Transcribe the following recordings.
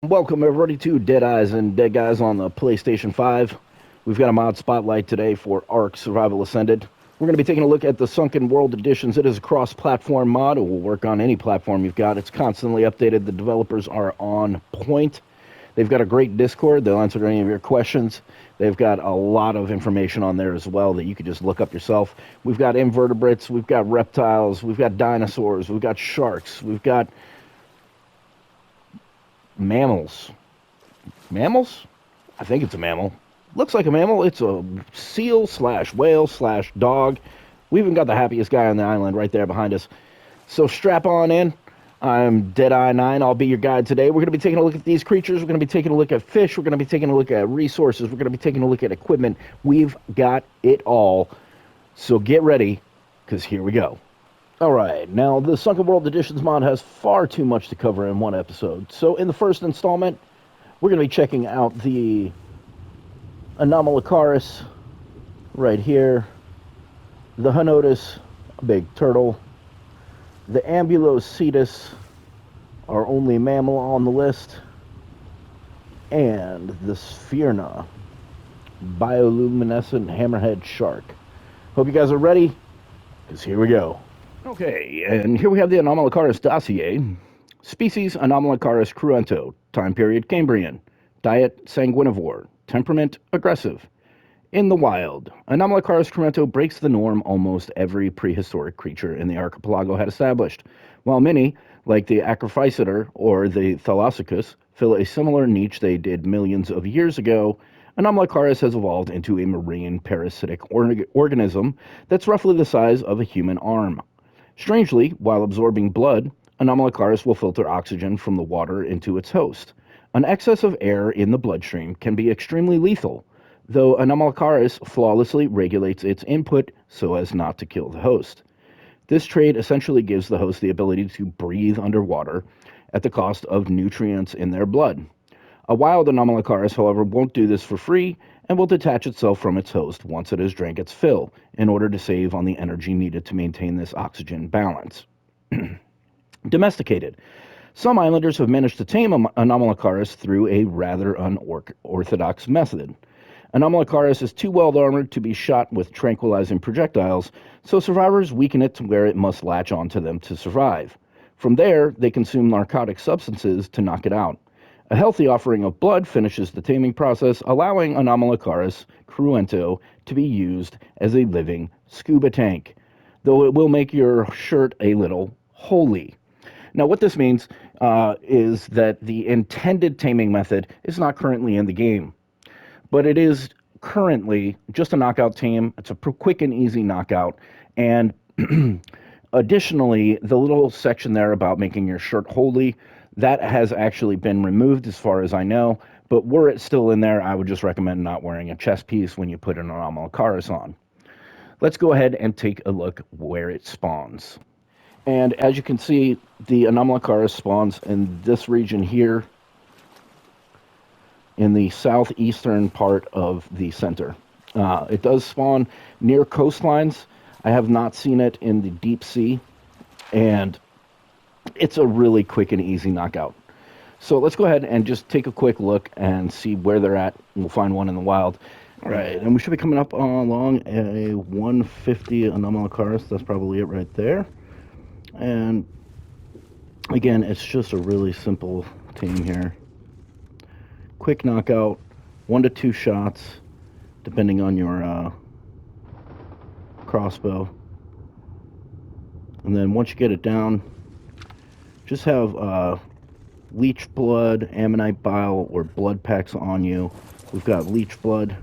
Welcome everybody to Dead Eyes and Dead Guys on the PlayStation 5. We've got a mod spotlight today for Ark Survival Ascended. We're going to be taking a look at the Sunken World Editions. It is a cross-platform mod. It will work on any platform you've got. It's constantly updated. The developers are on point. They've got a great Discord. They'll answer any of your questions. They've got a lot of information on there as well that you could just look up yourself. We've got invertebrates. We've got reptiles. We've got dinosaurs. We've got sharks. We've got mammals. Mammals? I think it's a mammal. Looks like a mammal. It's a seal slash whale slash dog. We even got the happiest guy on the island right there behind us. So strap on in. I'm Deadeye9. I'll be your guide today. We're going to be taking a look at these creatures. We're going to be taking a look at fish. We're going to be taking a look at resources. We're going to be taking a look at equipment. We've got it all. So get ready, because here we go. All right, now the Sunken World Editions mod has far too much to cover in one episode. So in the first installment, we're going to be checking out the Anomalocaris right here, the Hanotis, a big turtle, the Ambulocetus, our only mammal on the list, and the Sphyrna, bioluminescent hammerhead shark. Hope you guys are ready, because here we go. Okay, and here we have the Anomalocaris dossier. Species, Anomalocaris cruento. Time period, Cambrian. Diet, sanguinivore. Temperament, aggressive. In the wild, Anomalocaris cruento breaks the norm almost every prehistoric creature in the archipelago had established, while many, like the Acrophyseter or the Thalassicus, fill a similar niche they did millions of years ago. Anomalocaris has evolved into a marine parasitic organism that's roughly the size of a human arm. Strangely, while absorbing blood, Anomalocaris will filter oxygen from the water into its host. An excess of air in the bloodstream can be extremely lethal, though Anomalocaris flawlessly regulates its input so as not to kill the host. This trait essentially gives the host the ability to breathe underwater at the cost of nutrients in their blood. A wild Anomalocaris, however, won't do this for free and will detach itself from its host once it has drank its fill in order to save on the energy needed to maintain this oxygen balance. Domesticated. Some islanders have managed to tame Anomalocaris through a rather unorthodox method. Anomalocaris is too well armored to be shot with tranquilizing projectiles, so survivors weaken it to where it must latch onto them to survive. From there, they consume narcotic substances to knock it out. A healthy offering of blood finishes the taming process, allowing Anomalocaris cruento to be used as a living scuba tank, though it will make your shirt a little holy. Now, what this means is that the intended taming method is not currently in the game, but it is currently just a knockout tame. It's a quick and easy knockout, and additionally, the little section there about making your shirt holy, that has actually been removed as far as I know, but were it still in there, I would just recommend not wearing a chest piece when you put an Anomalocaris on. Let's go ahead and take a look where it spawns. And as you can see, the Anomalocaris spawns in this region here, in the southeastern part of the center. It does spawn near coastlines. I have not seen it in the deep sea, and it's a really quick and easy knockout. So let's go ahead and just take a quick look and see where they're at. We'll find one in the wild. All right, and we should be coming up along a 150 Anomalocaris. That's probably it right there. And again, it's just a really simple team here. Quick knockout, 1 to 2 shots, depending on your crossbow. And then once you get it down, just have leech blood, ammonite bile, or blood packs on you. We've got leech blood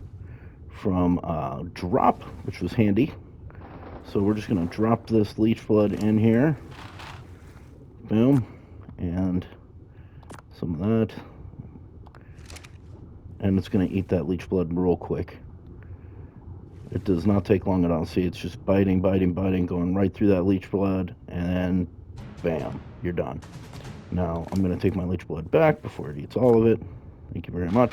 from drop, which was handy. So we're just going to drop this leech blood in here. Boom. And some of that. And it's going to eat that leech blood real quick. It does not take long at all. See, it's just biting, going right through that leech blood, and then bam, you're done. Now, I'm going to take my leech blood back before it eats all of it. Thank you very much.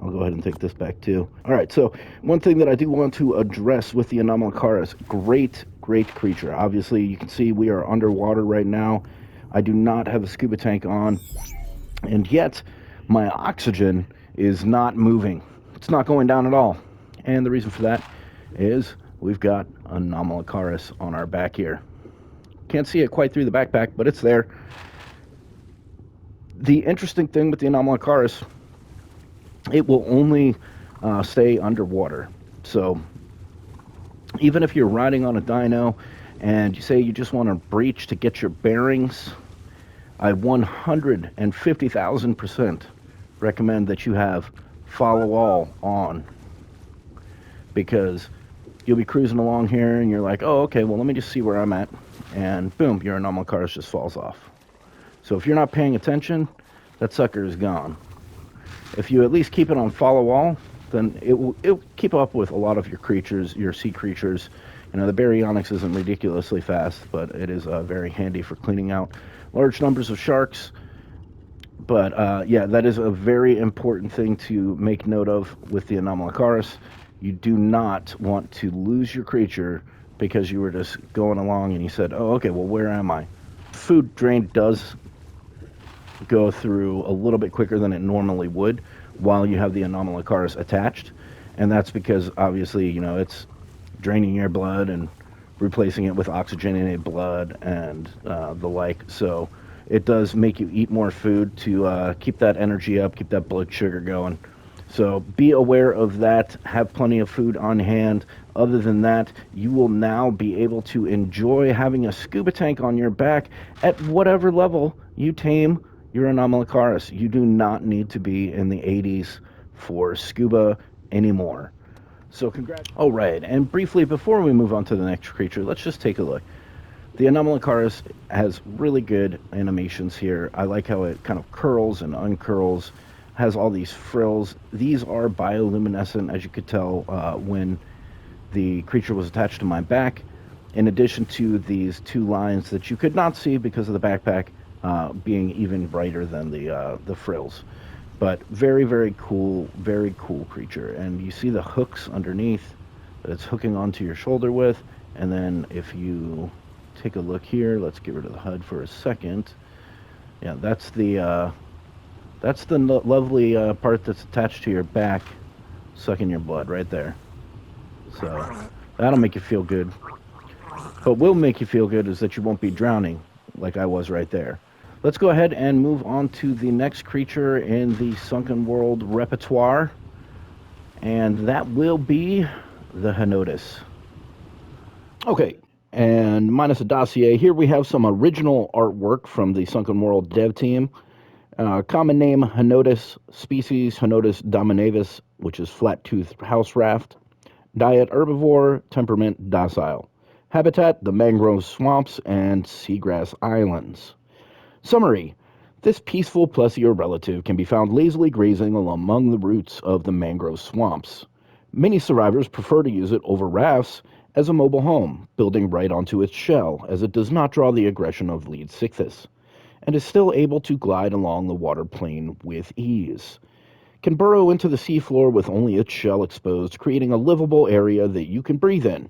I'll go ahead and take this back too. All right, so one thing that I do want to address with the Anomalocaris, great creature. Obviously, you can see we are underwater right now. I do not have a scuba tank on. And yet, my oxygen is not moving. It's not going down at all. And the reason for that is we've got Anomalocaris on our back here. Can't see it quite through the backpack, but it's there. The interesting thing with the Anomalocaris, it will only stay underwater. So even if you're riding on a dino and you say you just want to breach to get your bearings, I 150,000% recommend that you have follow all on, because you'll be cruising along here and you're like, oh, okay, well, let me just see where I'm at, and boom, your Anomalocaris just falls off. So if you're not paying attention, that sucker is gone. If you at least keep it on follow all, then it'll keep up with a lot of your creatures, your sea creatures. You know, the Baryonyx isn't ridiculously fast, but it is very handy for cleaning out large numbers of sharks. But yeah, that is a very important thing to make note of with the Anomalocaris. You do not want to lose your creature because you were just going along and you said, oh, okay, well, where am I? Food drain does go through a little bit quicker than it normally would while you have the Anomalocaris attached. And that's because, obviously, you know, it's draining your blood and replacing it with oxygenated blood and the like. So it does make you eat more food to keep that energy up, keep that blood sugar going. So be aware of that. Have plenty of food on hand. Other than that, you will now be able to enjoy having a scuba tank on your back at whatever level you tame your Anomalocaris. You do not need to be in the 80s for scuba anymore. So congrats. All right, and briefly, before we move on to the next creature, let's just take a look. The Anomalocaris has really good animations here. I like how it kind of curls and uncurls, has all these frills. These are bioluminescent, as you could tell when the creature was attached to my back, in addition to these two lines that you could not see because of the backpack being even brighter than the frills. But very, very cool creature. And you see the hooks underneath that it's hooking onto your shoulder with. And then if you take a look here, let's get rid of the HUD for a second. Yeah, that's the lovely part that's attached to your back, sucking your blood right there. So that'll make you feel good. What will make you feel good is that you won't be drowning like I was right there. Let's go ahead and move on to the next creature in the Sunken World repertoire, and that will be the Henotis. Okay, and minus a dossier, here we have some original artwork from the Sunken World dev team. Common name, Henotis. Species, Henotis dominavis, which is flat-toothed house raft. Diet, herbivore. Temperament, docile. Habitat, the mangrove swamps and seagrass islands. Summary: this peaceful plesior relative can be found lazily grazing among the roots of the mangrove swamps. Many survivors prefer to use it over rafts as a mobile home, building right onto its shell, as it does not draw the aggression of Leedsichthys, and is still able to glide along the water plane with ease. Can burrow into the seafloor with only its shell exposed, creating a livable area that you can breathe in.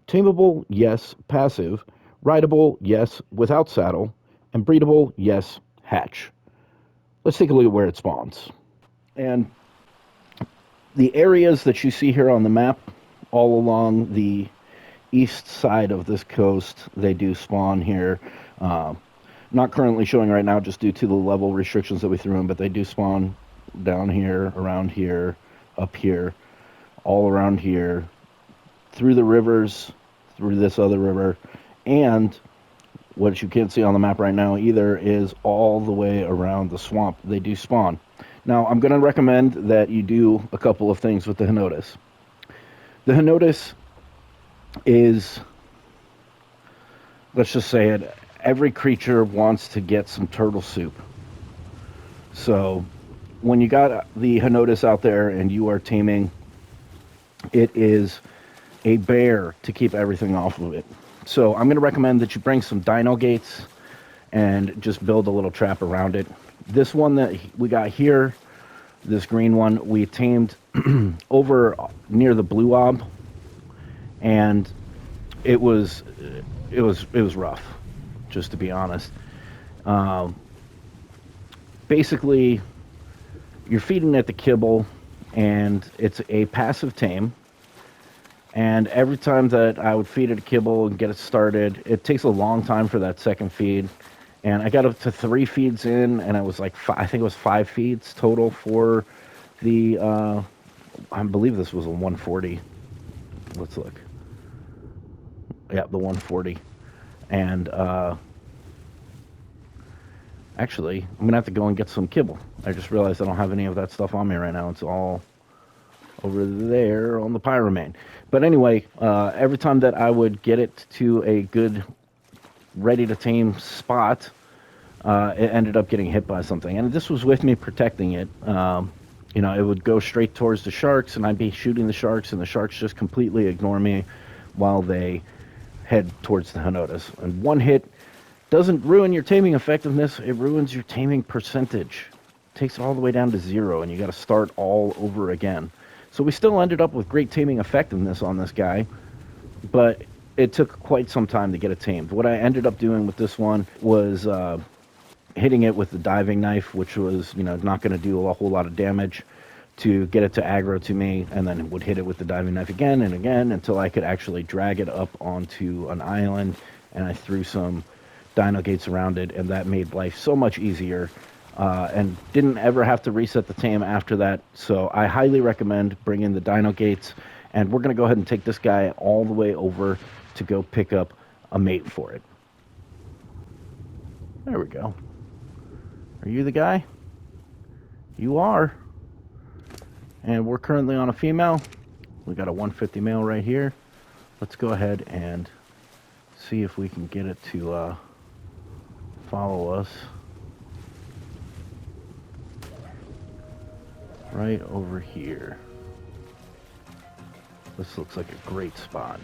Tameable, yes. Passive. Rideable, yes, without saddle. And breedable, yes, hatch. Let's take a look at where it spawns. And the areas that you see here on the map, all along the east side of this coast, they do spawn here. Not currently showing right now just due to the level restrictions that we threw in, but they do spawn down here, around here, up here, all around here, through the rivers, through this other river, and what you can't see on the map right now either is all the way around the swamp. They do spawn. Now, I'm going to recommend that you do a couple of things with the Henotis. The Henotis is, let's just say it, every creature wants to get some turtle soup. So when you got the Henotis out there and you are taming, it is a bear to keep everything off of it. So I'm going to recommend that you bring some dino gates and just build a little trap around it. This one that we got here, this green one, we tamed over near the Blue Ob, and it was rough, just to be honest. basically, you're feeding it the kibble, and it's a passive tame. And every time that I would feed it a kibble and get it started, it takes a long time for that second feed. And I got up to 3 feeds in, and I was like, I think it was 5 feeds total for the, I believe this was a 140. Let's look. Yeah, the 140. And actually, I'm going to have to go and get some kibble. I just realized I don't have any of that stuff on me right now. It's all over there on the Pyromane. But anyway, every time that I would get it to a good, ready to tame spot, it ended up getting hit by something. And this was with me protecting it. You know, it would go straight towards the sharks, and I'd be shooting the sharks, and the sharks just completely ignore me while they head towards the Hanotas. And one hit doesn't ruin your taming effectiveness, it ruins your taming percentage. It takes it all the way down to 0, and you got to start all over again. So we still ended up with great taming effectiveness on this guy, but it took quite some time to get it tamed. What I ended up doing with this one was hitting it with the diving knife, which was, you know, not going to do a whole lot of damage, to get it to aggro to me, and then would hit it with the diving knife again and again until I could actually drag it up onto an island, and I threw some dino gates around it, and that made life so much easier, and didn't ever have to reset the tame after that. So I highly recommend bringing the dino gates, and we're going to go ahead and take this guy all the way over to go pick up a mate for it. There we go. Are you the guy? You are. And we're currently on a female. We got a 150 male right here. Let's go ahead and see if we can get it to follow us. Right over here. This looks like a great spot.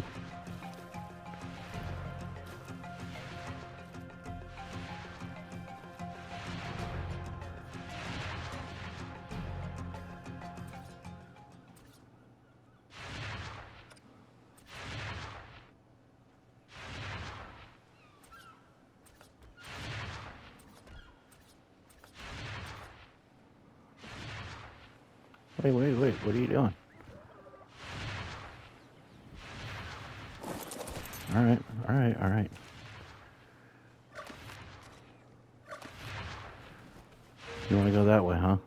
Wait, what are you doing? All right. You want to go that way, huh?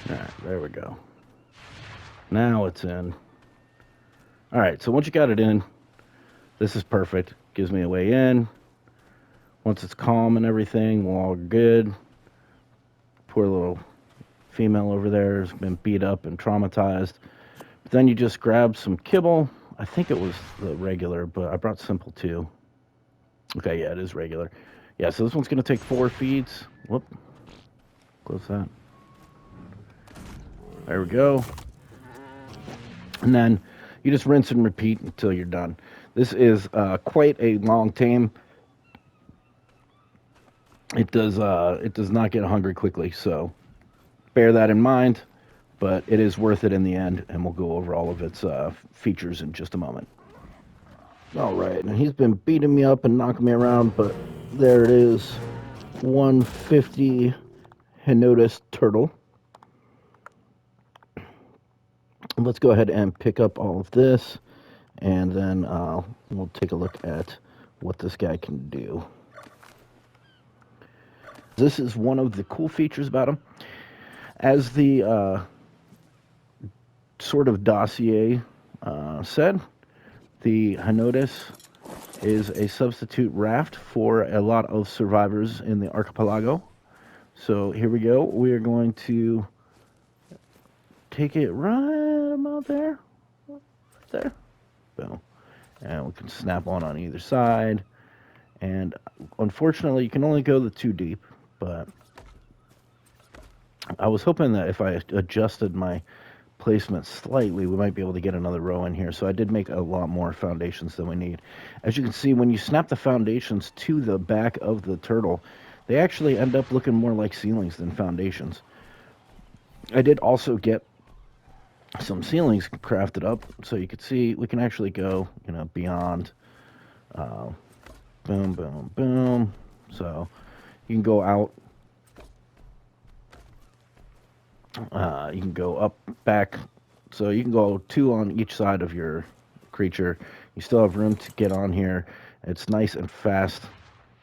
Alright, there we go. Now it's in. Alright, so once you got it in, this is perfect. Gives me a way in. Once it's calm and everything, we're all good. Poor little female over there has been beat up and traumatized. But then you just grab some kibble. I think it was the regular, but I brought simple too. Okay, yeah, it is regular. Yeah, so this one's going to take 4 feeds. Whoop. Close that. There we go. And then you just rinse and repeat until you're done. This is quite a long tame. It does not get hungry quickly, so bear that in mind. But it is worth it in the end, and we'll go over all of its features in just a moment. All right, and he's been beating me up and knocking me around, but there it is. 150 Hanotus turtle. Let's go ahead and pick up all of this, and then we'll take a look at what this guy can do. This is one of the cool features about him. As the sort of dossier said, the Hanotus is a substitute raft for a lot of survivors in the archipelago. So here we go. We are going to take it right about there. Right there. Boom. And we can snap on either side. And unfortunately, you can only go the 2 deep, but I was hoping that if I adjusted my placement slightly, we might be able to get another row in here. So I did make a lot more foundations than we need. As you can see, when you snap the foundations to the back of the turtle, they actually end up looking more like ceilings than foundations. I did also get some ceilings crafted up, so you can see we can actually go, beyond. Boom, boom, boom. So you can go out. You can go up, back. So you can go 2 on each side of your creature. You still have room to get on here. It's nice and fast.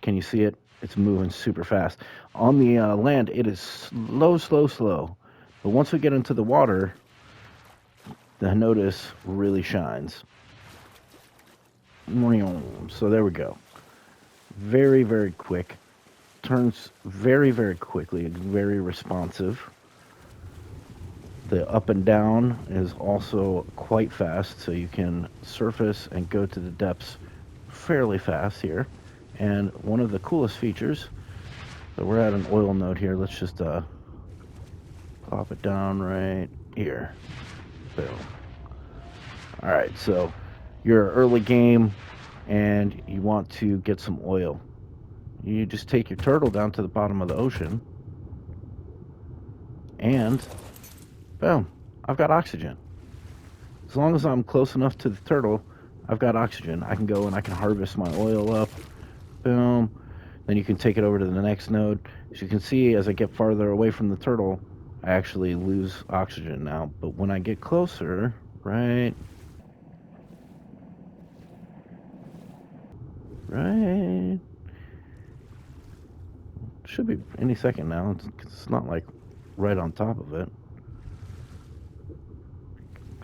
Can you see it? It's moving super fast. On the land, it is slow, slow, slow. But once we get into the water, the Henotis really shines. So there we go. Very, very quick. Turns very, very quickly. Very responsive. The up and down is also quite fast, so you can surface and go to the depths fairly fast here. And one of the coolest features, so we're at an oil node here. Let's just pop it down right here. Boom. All right, so you're early game and you want to get some oil. You just take your turtle down to the bottom of the ocean and boom, I've got oxygen. As long as I'm close enough to the turtle, I've got oxygen. I can go and I can harvest my oil up. Boom. Then you can take it over to the next node. As you can see, as I get farther away from the turtle, I actually lose oxygen now. But when I get closer, right, should be any second now. It's not like right on top of it.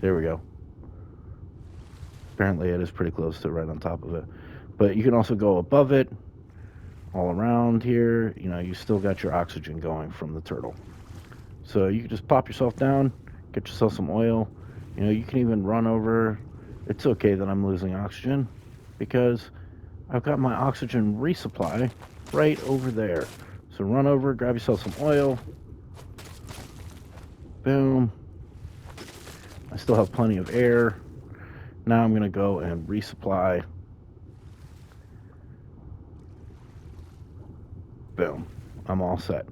There we go. Apparently it is pretty close to right on top of it. But you can also go above it, all around here. You still got your oxygen going from the turtle. So you can just pop yourself down, get yourself some oil. You can even run over. It's okay that I'm losing oxygen because I've got my oxygen resupply right over there. So run over, grab yourself some oil. Boom. I still have plenty of air. Now I'm going to go and resupply. Boom. I'm all set.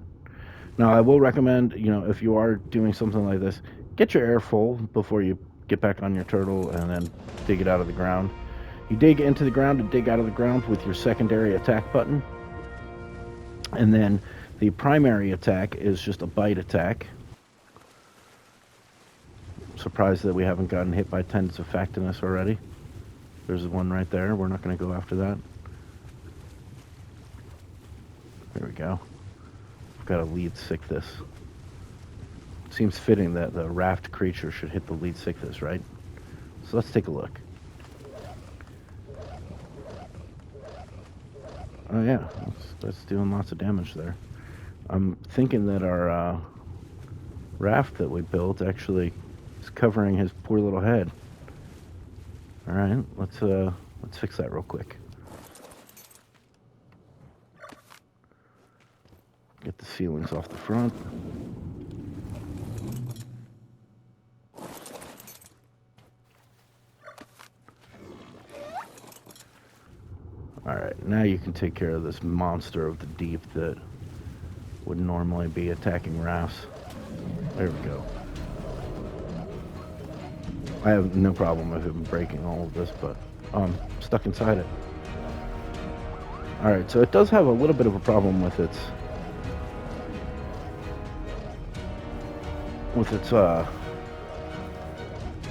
Now, I will recommend, if you are doing something like this, get your air full before you get back on your turtle and then dig it out of the ground. You dig into the ground and dig out of the ground with your secondary attack button. And then the primary attack is just a bite attack. Surprised that we haven't gotten hit by Tendons of Factinus already. There's one right there. We're not going to go after that. There we go. I've got to lead Sickthis. Seems fitting that the raft creature should hit the lead Sickthis, right? So let's take a look. Oh yeah, that's doing lots of damage there. I'm thinking that our raft that we built actually is covering his poor little head. All right, let's fix that real quick. Get the ceilings off the front. All right, now you can take care of this monster of the deep that would normally be attacking rafts. There we go. I have no problem with him breaking all of this, but I'm stuck inside it. All right, so it does have a little bit of a problem with its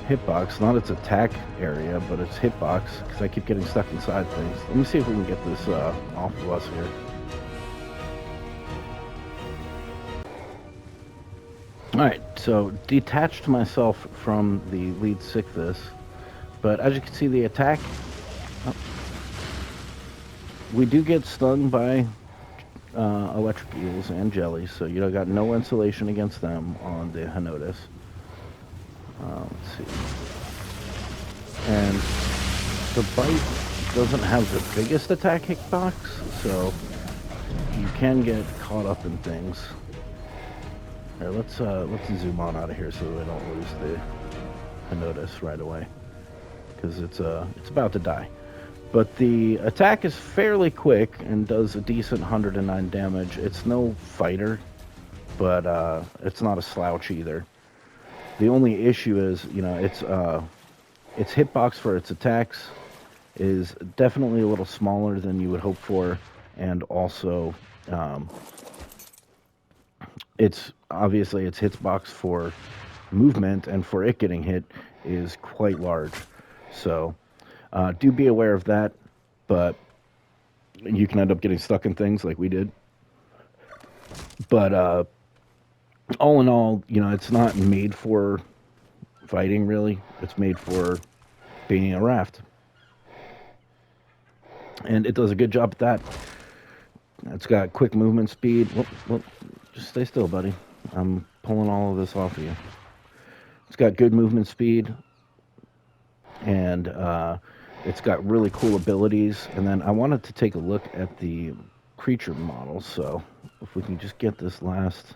hitbox, not its attack area, but its hitbox, because I keep getting stuck inside things. Let me see if we can get this off of us here. Alright, so detached myself from the lead Sickthis, but as you can see the attack, we do get stung by electric eels and jellies, so you got no insulation against them on the Henotis. Let's see. And The bite doesn't have the biggest attack hitbox, so you can get caught up in things. Here, let's zoom on out of here so we don't lose the Henotis right away, because it's about to die. But the attack is fairly quick and does a decent 109 damage. It's no fighter, but it's not a slouch either. The only issue is, you know, its hitbox for its attacks is definitely a little smaller than you would hope for, and also its hitbox for movement and for it getting hit is quite large. So do be aware of that, but you can end up getting stuck in things like we did. But all in all, you know, it's not made for fighting, really. It's made for being a raft. And it does a good job at that. It's got quick movement speed. Whoop, just stay still, buddy. I'm pulling all of this off of you. It's got good movement speed, and it's got really cool abilities. And then I wanted to take a look at the creature models, so if we can just get this last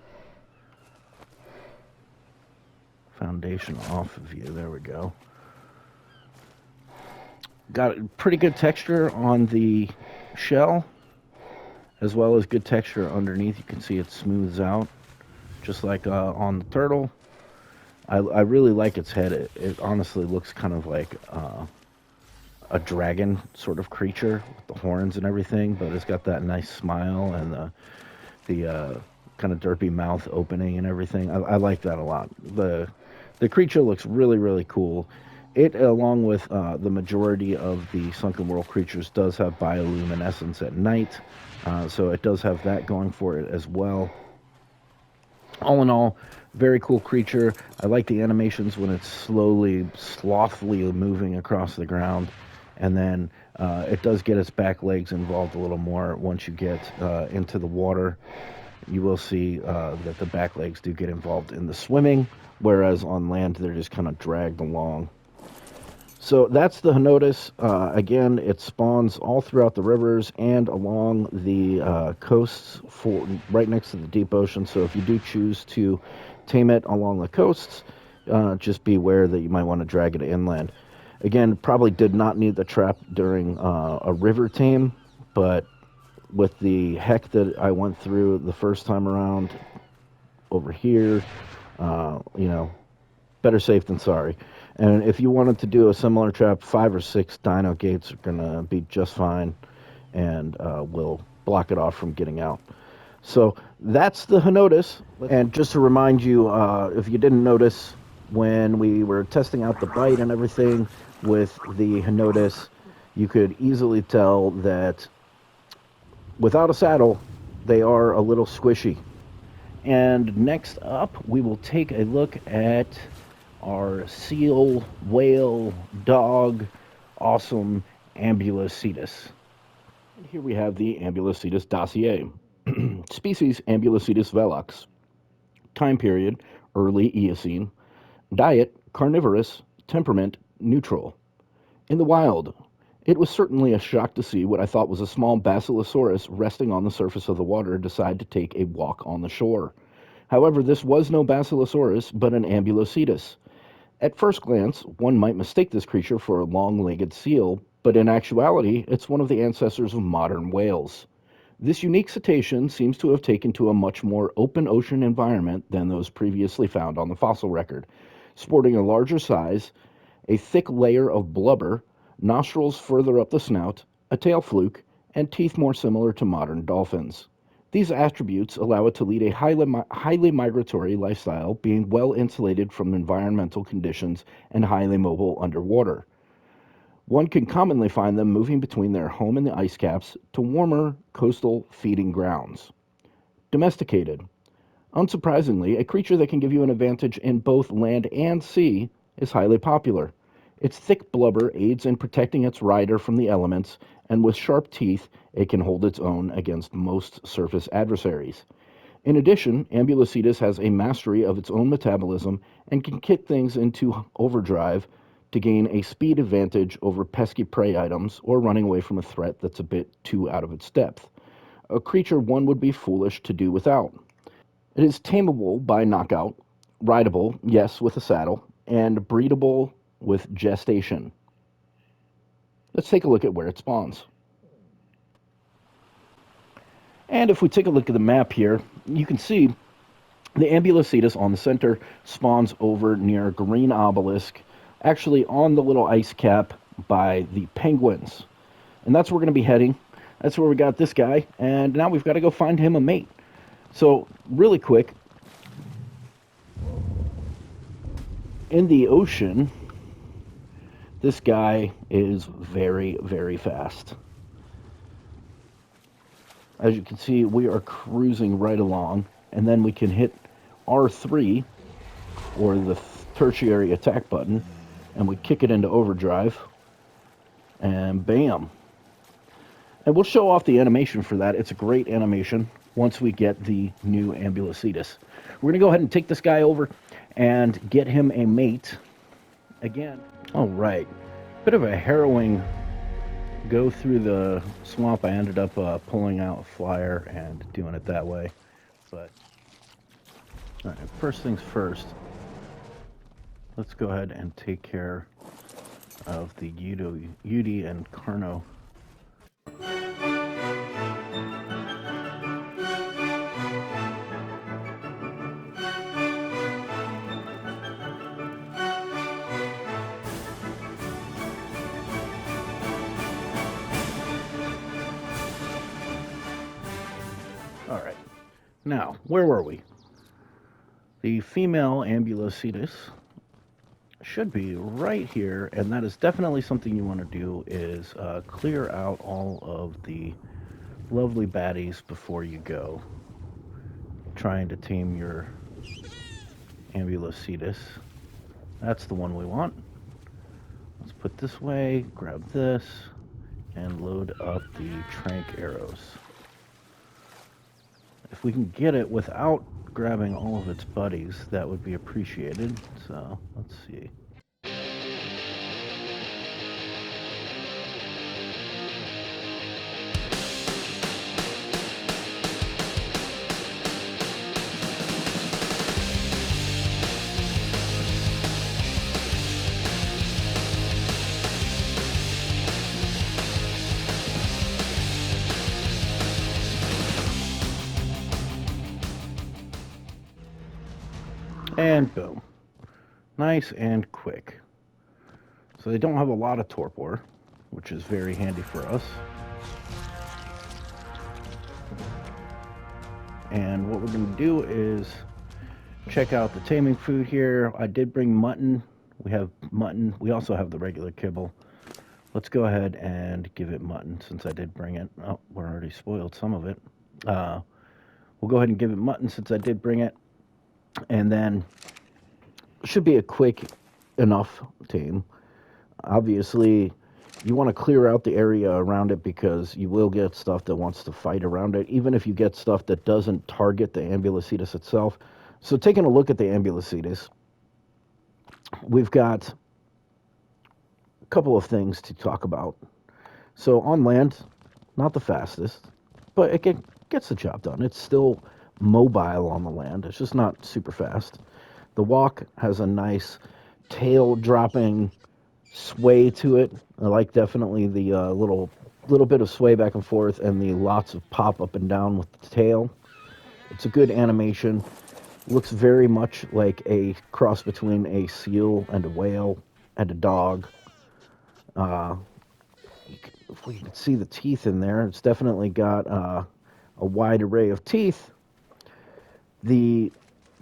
foundation off of you. There we go. Got a pretty good texture on the shell, as well as good texture underneath. You can see it smooths out, just like on the turtle. I really like its head. It honestly looks kind of like a dragon sort of creature with the horns and everything, but it's got that nice smile and the kind of derpy mouth opening and everything. I like that a lot. The creature looks really, really cool. It, along with the majority of the Sunken World creatures, does have bioluminescence at night, so it does have that going for it as well. All in all, very cool creature. I like the animations when it's slowly, slothfully moving across the ground, and then it does get its back legs involved a little more once you get into the water. You will see that the back legs do get involved in the swimming, whereas on land they're just kind of dragged along. So that's the Henotis. Again, it spawns all throughout the rivers and along the coasts, right next to the deep ocean. So if you do choose to tame it along the coasts, just be aware that you might want to drag it inland. Again, probably did not need the trap during a river tame, but with the heck that I went through the first time around over here, you know, better safe than sorry. And if you wanted to do a similar trap, 5 or 6 dino gates are going to be just fine and will block it off from getting out. So that's the Henotis. And just to remind you, if you didn't notice, when we were testing out the bite and everything with the Henotis, you could easily tell that without a saddle, they are a little squishy. And next up, we will take a look at our seal, whale, dog, awesome Ambulocetus. And here we have the Ambulocetus dossier. Species Ambulocetus velox. Time period, early Eocene. Diet, carnivorous. Temperament, neutral. In the wild, it was certainly a shock to see what I thought was a small Basilosaurus resting on the surface of the water decide to take a walk on the shore. However, this was no Basilosaurus, but an Ambulocetus. At first glance, one might mistake this creature for a long-legged seal, but in actuality, it's one of the ancestors of modern whales. This unique cetacean seems to have taken to a much more open ocean environment than those previously found on the fossil record, sporting a larger size, a thick layer of blubber, nostrils further up the snout, a tail fluke, and teeth more similar to modern dolphins. These attributes allow it to lead a highly migratory lifestyle, being well insulated from environmental conditions and highly mobile underwater. One can commonly find them moving between their home in the ice caps to warmer coastal feeding grounds. Domesticated. Unsurprisingly, a creature that can give you an advantage in both land and sea is highly popular. Its thick blubber aids in protecting its rider from the elements, and with sharp teeth, it can hold its own against most surface adversaries. In addition, Ambulocetus has a mastery of its own metabolism and can kick things into overdrive to gain a speed advantage over pesky prey items or running away from a threat that's a bit too out of its depth. A creature one would be foolish to do without. It is tameable by knockout, rideable, yes, with a saddle, and breedable with gestation. Let's take a look at where it spawns. And if we take a look at the map here, you can see the Ambulocetus on the center spawns over near Green Obelisk, actually on the little ice cap by the penguins. And that's where we're going to be heading. That's where we got this guy, and now we've got to go find him a mate. So, really quick, in the ocean, this guy is very, very fast. As you can see, we are cruising right along, and then we can hit R3, or the tertiary attack button, and we kick it into overdrive, and bam. And we'll show off the animation for that. It's a great animation once we get the new Ambulocetus. We're going to go ahead and take this guy over and get him a mate again. All right. Bit of a harrowing go through the swamp. I ended up pulling out a flyer and doing it that way. But all right, first things first, let's go ahead and take care of the Yudi and Carno. All right, now where were we? The female Ambulocetus should be right here, and that is definitely something you want to do, is clear out all of the lovely baddies before you go trying to tame your Ambulocetus. That's the one we want. Let's put this way, grab this, and load up the trank arrows. If we can get it without grabbing all of its buddies, that would be appreciated. So let's see. And boom. Nice and quick. So they don't have a lot of torpor, which is very handy for us. And what we're going to do is check out the taming food here. I did bring mutton. We have mutton. We also have the regular kibble. Let's go ahead and give it mutton since I did bring it. Oh, we're already spoiled some of it. We'll go ahead and give it mutton since I did bring it. And then should be a quick enough tame. Obviously, you want to clear out the area around it because you will get stuff that wants to fight around it, even if you get stuff that doesn't target the Ambulocetus itself. So taking a look at the Ambulocetus, we've got a couple of things to talk about. So on land, not the fastest, but it gets the job done. It's still mobile on the land. It's just not super fast. The walk has a nice tail dropping sway to it. I like definitely the little bit of sway back and forth and the lots of pop up and down with the tail. It's a good animation. Looks very much like a cross between a seal and a whale and a dog. If we can see the teeth in there, it's definitely got a wide array of teeth. The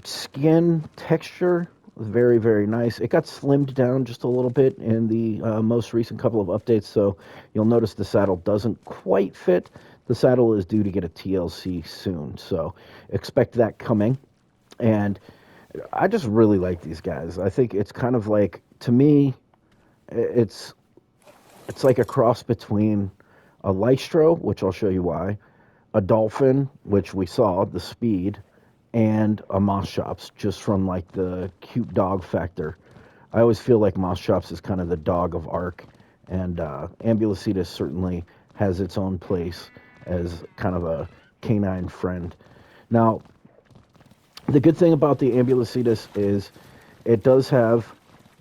skin texture was very, very nice. It got slimmed down just a little bit in the most recent couple of updates, so you'll notice the saddle doesn't quite fit. The saddle is due to get a TLC soon, so expect that coming. And I just really like these guys. I think it's kind of like, to me, it's like a cross between a Lystro, which I'll show you why, a Dolphin, which we saw, the speed, and a Moschops, just from like the cute dog factor. I always feel like Moschops is kind of the dog of ARC, and Ambulocetus certainly has its own place as kind of a canine friend. Now, the good thing about the Ambulocetus is it does have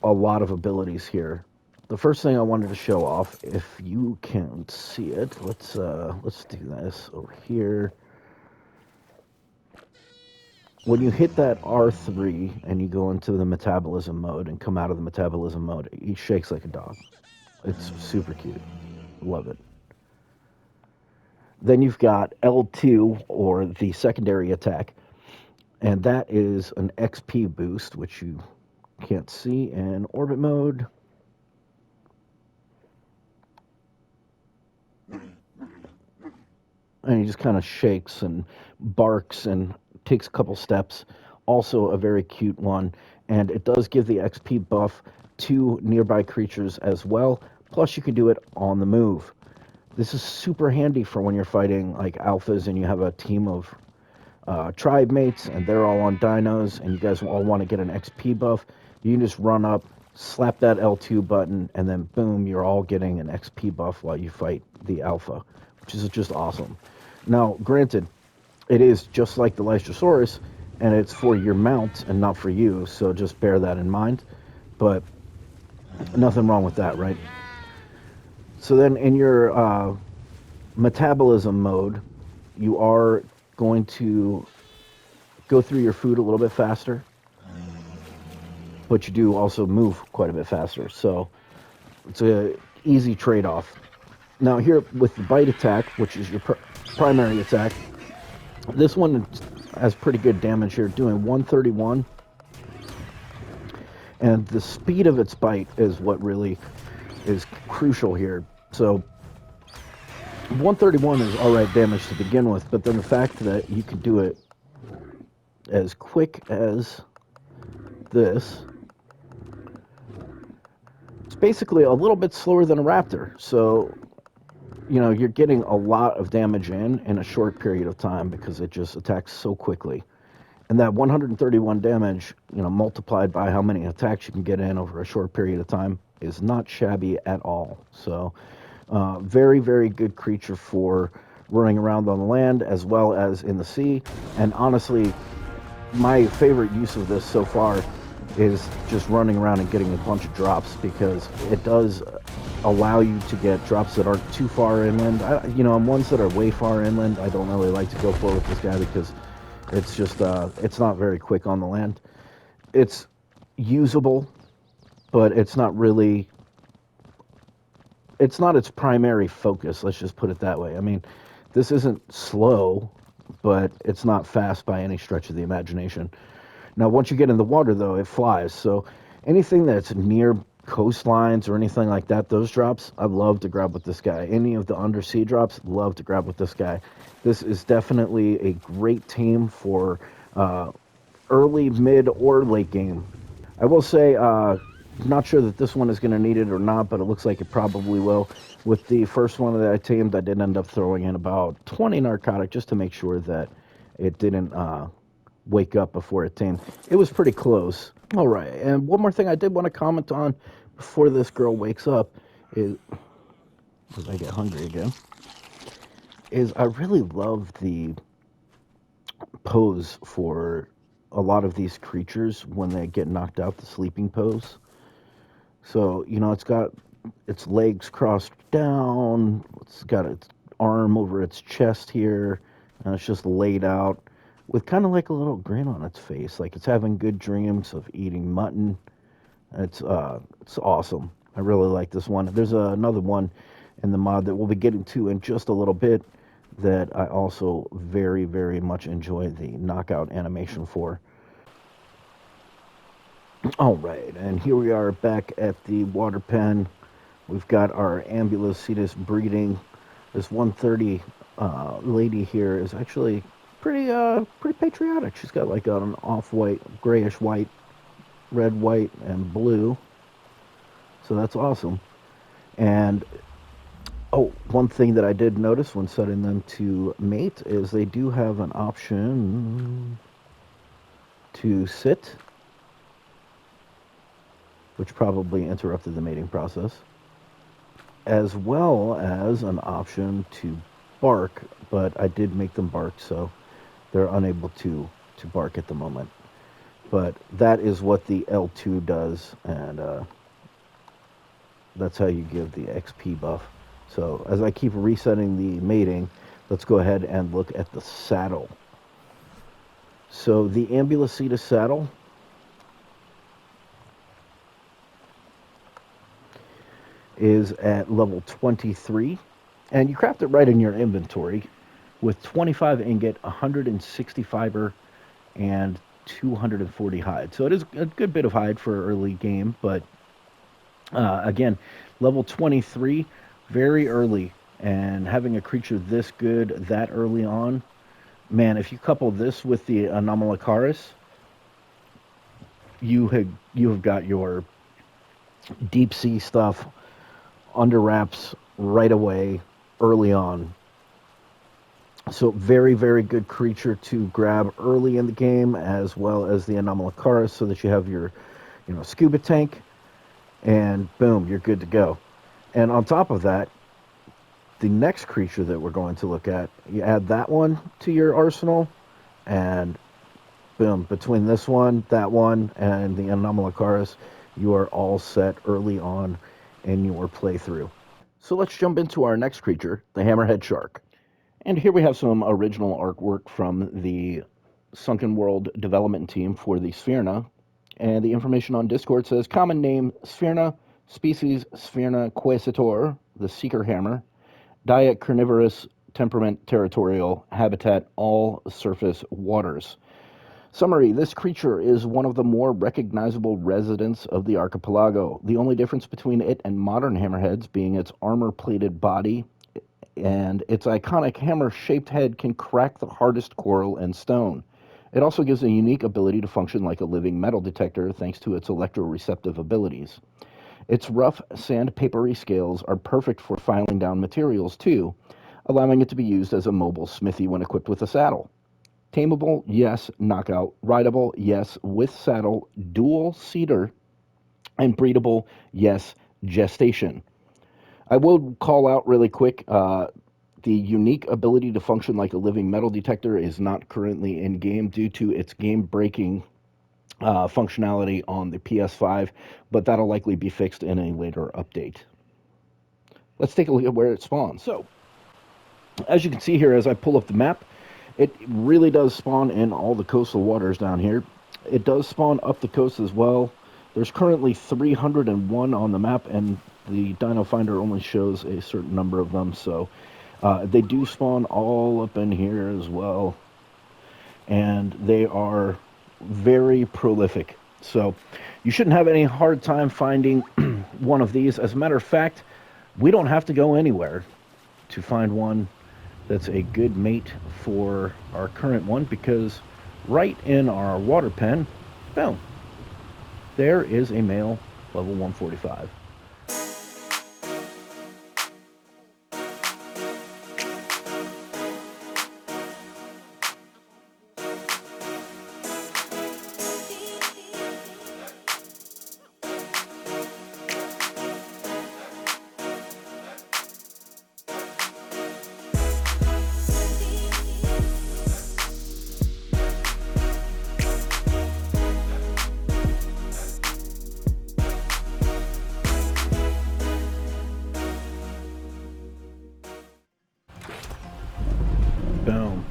a lot of abilities here. The first thing I wanted to show off, if you can't see it, let's do this over here. When you hit that R3 and you go into the metabolism mode and come out of the metabolism mode, he shakes like a dog. It's super cute. Love it. Then you've got L2, or the secondary attack, and that is an XP boost, which you can't see in orbit mode. And he just kind of shakes and barks and takes a couple steps. Also a very cute one, and it does give the XP buff to nearby creatures as well. Plus you can do it on the move. This is super handy for when you're fighting like alphas and you have a team of tribe mates and they're all on dinos and you guys all want to get an XP buff. You can just run up, slap that L2 button, and then boom, you're all getting an XP buff while you fight the alpha, which is just awesome. Now, granted, it is just like the Lystrosaurus, and it's for your mount and not for you, so just bear that in mind. But nothing wrong with that, right? So then in your metabolism mode, you are going to go through your food a little bit faster, but you do also move quite a bit faster. So it's a easy trade-off. Now here with the bite attack, which is your primary attack, this one has pretty good damage here, doing 131. And the speed of its bite is what really is crucial here. So 131 is alright damage to begin with, but then the fact that you can do it as quick as this, it's basically a little bit slower than a raptor. So, you know, you're getting a lot of damage in a short period of time because it just attacks so quickly. And that 131 damage, you know, multiplied by how many attacks you can get in over a short period of time is not shabby at all. So, very, very good creature for running around on the land as well as in the sea. And honestly, my favorite use of this so far is just running around and getting a bunch of drops, because it does allow you to get drops that aren't too far inland. On ones that are way far inland, I don't really like to go for with this guy because it's just, it's not very quick on the land. It's usable, but it's not really, it's not its primary focus, let's just put it that way. I mean, this isn't slow, but it's not fast by any stretch of the imagination. Now, once you get in the water, though, it flies. So anything that's near coastlines or anything like that, those drops, I love to grab with this guy. Any of the undersea drops, love to grab with this guy. This is definitely a great team for early, mid, or late game. I will say, not sure that this one is going to need it or not, but it looks like it probably will. With the first one that I tamed, I did end up throwing in about 20 narcotic just to make sure that it didn't wake up before it tamed. It was pretty close. All right, and one more thing I did want to comment on before this girl wakes up is, as I get hungry again, is I really love the pose for a lot of these creatures when they get knocked out, the sleeping pose. So, you know, it's got its legs crossed down, it's got its arm over its chest here, and it's just laid out with kind of like a little grin on its face, like it's having good dreams of eating mutton. It's awesome. I really like this one. There's another one in the mod that we'll be getting to in just a little bit that I also very, very much enjoy the knockout animation for. All right, and here we are back at the water pen. We've got our Ambulocetus breeding. This 130 lady here is actually pretty patriotic. She's got like an off-white, grayish white, red, white, and blue. So that's awesome. And oh, one thing that I did notice when setting them to mate is they do have an option to sit. which probably interrupted the mating process, as well as an option to bark, but I did make them bark, so they're unable to bark at the moment. But that is what the L2 does, and that's how you give the XP buff. So as I keep resetting the mating, let's go ahead and look at the saddle. So the Ambulocetus saddle is at level 23, and you craft it right in your inventory with 25 ingot, 160 fiber, and 240 hide. So it is a good bit of hide for early game, but again, level 23, very early, and having a creature this good that early on, man, if you couple this with the Anomalocaris, you have got your deep sea stuff under wraps right away, early on. So very, very good creature to grab early in the game, as well as the Anomalocaris, so that you have your, scuba tank, and boom, you're good to go. And on top of that, the next creature that we're going to look at, you add that one to your arsenal, and boom, between this one, that one, and the Anomalocaris, you are all set early on in your playthrough. So let's jump into our next creature, the Hammerhead Shark. And here we have some original artwork from the Sunken World development team for the Sphyrna. And the information on Discord says, common name Sphyrna, species Sphyrna quaesitor, the Seeker Hammer, diet carnivorous, temperament territorial, habitat all surface waters. Summary, this creature is one of the more recognizable residents of the archipelago. The only difference between it and modern hammerheads being its armor-plated body, and its iconic hammer-shaped head can crack the hardest coral and stone. It also gives a unique ability to function like a living metal detector thanks to its electroreceptive abilities. Its rough, sandpapery scales are perfect for filing down materials too, allowing it to be used as a mobile smithy when equipped with a saddle. Tameable, yes. Knockout. Rideable, yes. With saddle, dual cedar, and breedable, yes. Gestation. I will call out really quick, the unique ability to function like a living metal detector is not currently in game due to its game-breaking functionality on the PS5, but that'll likely be fixed in a later update. Let's take a look at where it spawns. So, as you can see here, as I pull up the map, it really does spawn in all the coastal waters down here. It does spawn up the coast as well. There's currently 301 on the map, and the Dino Finder only shows a certain number of them, so they do spawn all up in here as well. And they are very prolific. So you shouldn't have any hard time finding one of these. As a matter of fact, we don't have to go anywhere to find one that's a good mate for our current one, because right in our water pen, boom, there is a male level 145. Boom.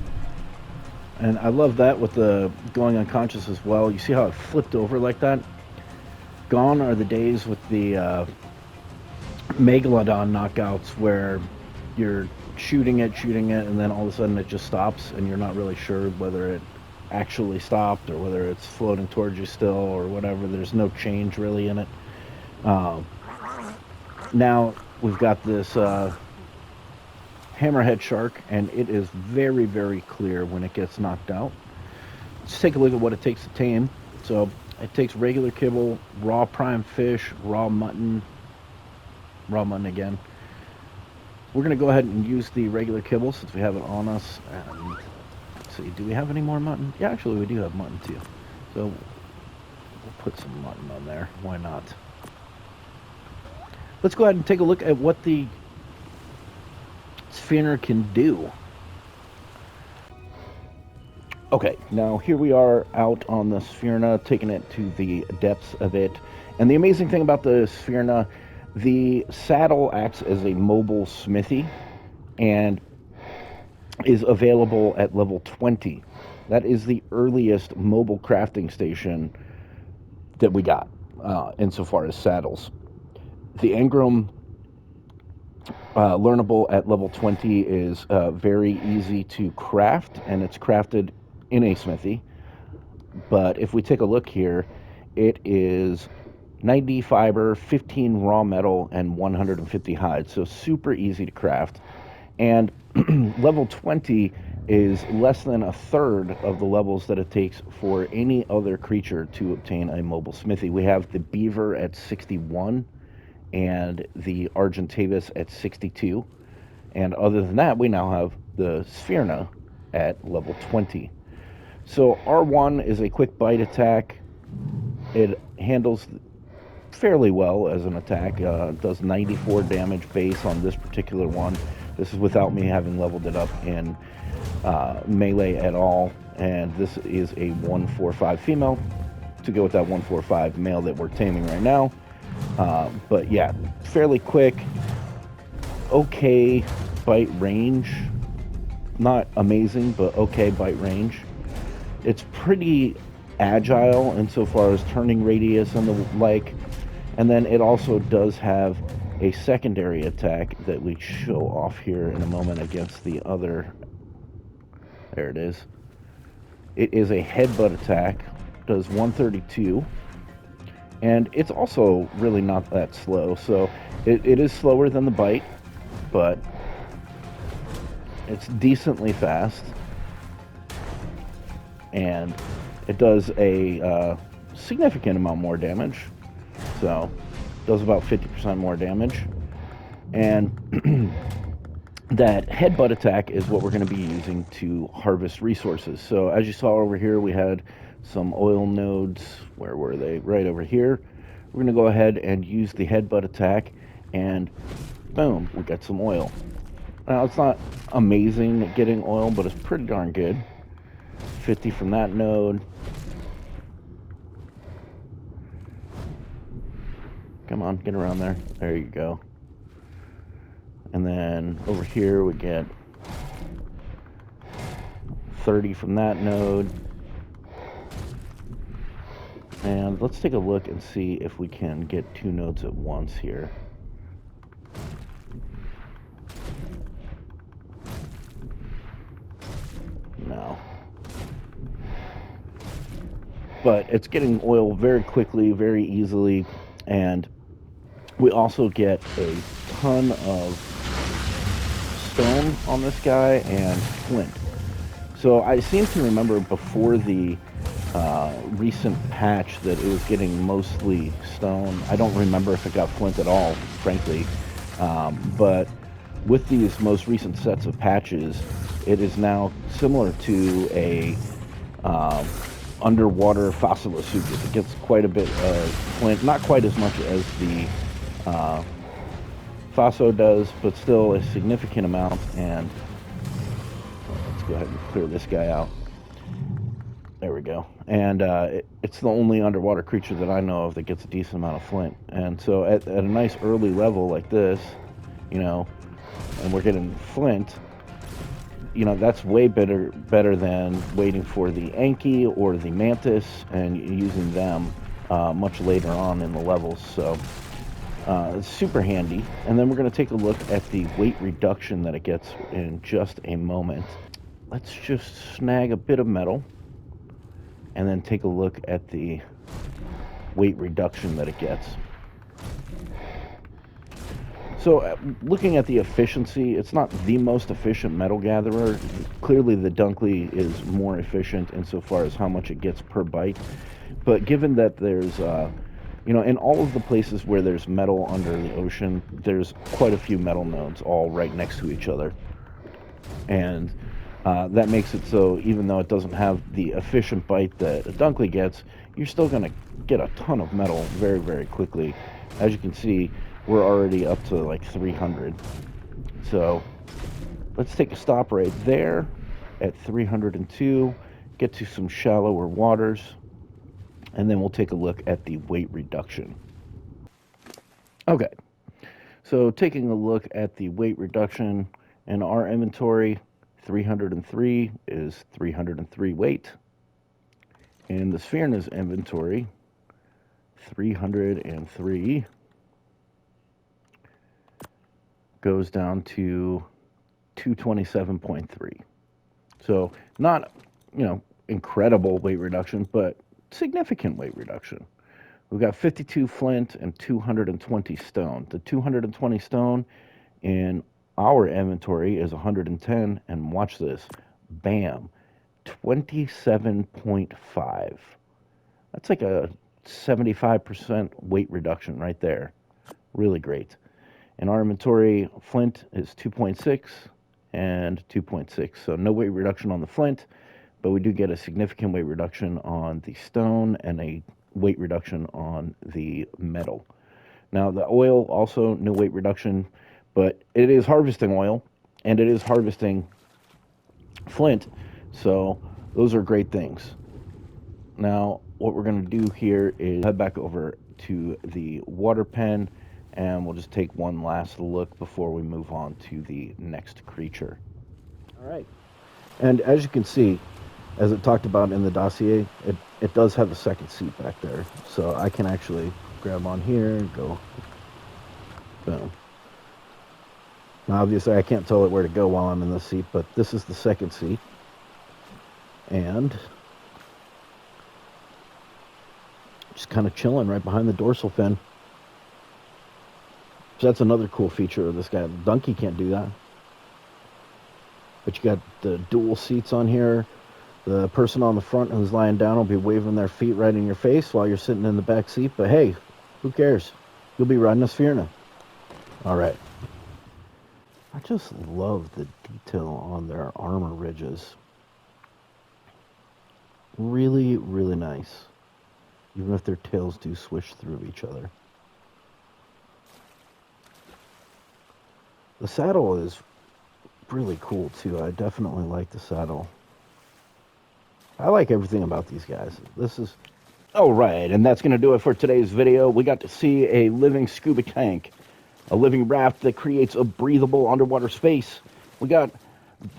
And I love that with the going unconscious as well. You see how it flipped over like that? Gone are the days with the Megalodon knockouts where you're shooting it, and then all of a sudden it just stops, and you're not really sure whether it actually stopped or whether it's floating towards you still or whatever. There's no change really in it. Now we've got this hammerhead shark, and it is very, very clear when it gets knocked out. Let's take a look at what it takes to tame. So it takes regular kibble, raw prime fish, raw mutton again. We're going to go ahead and use the regular kibble since we have it on us. And let's see, do we have any more mutton? Yeah, actually we do have mutton too. So we'll put some mutton on there. Why not? let's go ahead and take a look at what the Sphener can do. Okay, now here we are out on the Sphyrna, taking it to the depths of it. And the amazing thing about the Sphyrna, the saddle acts as a mobile smithy and is available at level 20. That is the earliest mobile crafting station that we got insofar as saddles. The Engram learnable at level 20 is very easy to craft, and it's crafted in a smithy. But if we take a look here, it is 90 fiber, 15 raw metal, and 150 hide. So super easy to craft. And level 20 is less than a third of the levels that it takes for any other creature to obtain a mobile smithy. We have the beaver at 61 and the Argentavis at 62. And other than that, we now have the Sphyrna at level 20. So R1 is a quick bite attack. It handles fairly well as an attack. It does 94 damage base on this particular one. This is without me having leveled it up in melee at all. And this is a 145 female to go with that 145 male that we're taming right now. But yeah, fairly quick. Okay bite range. Not amazing, but okay bite range. It's pretty agile insofar as turning radius and the like. And then it also does have a secondary attack that we show off here in a moment against the other. There it is. It is a headbutt attack, does 132. And it's also really not that slow. So it is slower than the bite, but it's decently fast. And it does a significant amount more damage. So does about 50% more damage. And that headbutt attack is what we're going to be using to harvest resources. So as you saw over here, we had some oil nodes. Where were they? Right over here. We're going to go ahead and use the headbutt attack, and boom, we got some oil. Now, it's not amazing at getting oil, but it's pretty darn good. 50 from that node. Come on, get around there. There you go. And then over here we get 30 from that node. And let's take a look and see if we can get two nodes at once here. No. But it's getting oil very quickly, very easily, and we also get a ton of stone on this guy and flint. So I seem to remember before the recent patch that it was getting mostly stone. I don't remember if it got flint at all, frankly. But with these most recent sets of patches, it is now similar to a underwater Fossilosuchus. It gets quite a bit of flint, not quite as much as the Fosso does, but still a significant amount. And let's go ahead and clear this guy out. There we go. And it's the only underwater creature that I know of that gets a decent amount of flint. And so at a nice early level like this, you know, and we're getting flint, you know, that's way better than waiting for the Anki or the Mantis and using them much later on in the levels. So it's super handy. And then we're going to take a look at the weight reduction that it gets in just a moment. Let's just snag a bit of metal and then take a look at the weight reduction that it gets. So looking at the efficiency, it's not the most efficient metal gatherer. Clearly the Dunkley is more efficient insofar as how much it gets per bite. But given that there's, you know, in all of the places where there's metal under the ocean, there's quite a few metal nodes all right next to each other. And that makes it so even though it doesn't have the efficient bite that a Dunkley gets, you're still going to get a ton of metal very, very quickly. As you can see, we're already up to like 300. So let's take a stop right there at 302, get to some shallower waters, and then we'll take a look at the weight reduction. Okay, so taking a look at the weight reduction in our inventory, 303 is 303 weight. In the Sphyrna's inventory, 303 goes down to 227.3. So not, incredible weight reduction, but significant weight reduction. We've got 52 flint and 220 stone. The 220 stone in our inventory is 110, and watch this, bam, 27.5. That's like a 75% weight reduction right there. Really great. In our inventory, flint is 2.6 and 2.6. So no weight reduction on the flint, but we do get a significant weight reduction on the stone and a weight reduction on the metal. Now the oil, also no weight reduction, but it is harvesting oil and it is harvesting flint. So those are great things. Now what we're going to do here is head back over to the water pen, and we'll just take one last look before we move on to the next creature. All right. And as you can see, as it talked about in the dossier, it does have a second seat back there. So I can actually grab on here and go, boom. Now obviously I can't tell it where to go while I'm in the seat, but this is the second seat. And just kind of chilling right behind the dorsal fin. So that's another cool feature of this guy. The Donkey can't do that. But you got the dual seats on here. The person on the front who's lying down will be waving their feet right in your face while you're sitting in the back seat. But hey, who cares? You'll be riding a Sphyrna. All right. I just love the detail on their armor ridges. Really, really nice. Even if their tails do swish through each other. The saddle is really cool too. I definitely like the saddle. I like everything about these guys. This is... All right, and that's going to do it for today's video. We got to see a living scuba tank, a living raft that creates a breathable underwater space. We got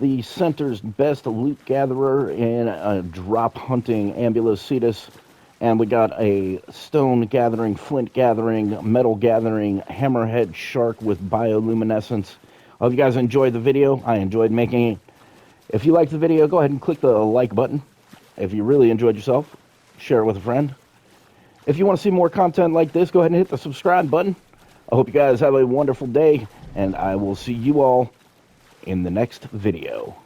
the center's best loot gatherer in a drop hunting Ambulocetus, and we got a stone gathering, flint gathering, metal gathering, hammerhead shark with bioluminescence. I hope you guys enjoyed the video. I enjoyed making it. If you liked the video, go ahead and click the like button. If you really enjoyed yourself, share it with a friend. If you want to see more content like this, go ahead and hit the subscribe button. I hope you guys have a wonderful day, and I will see you all in the next video.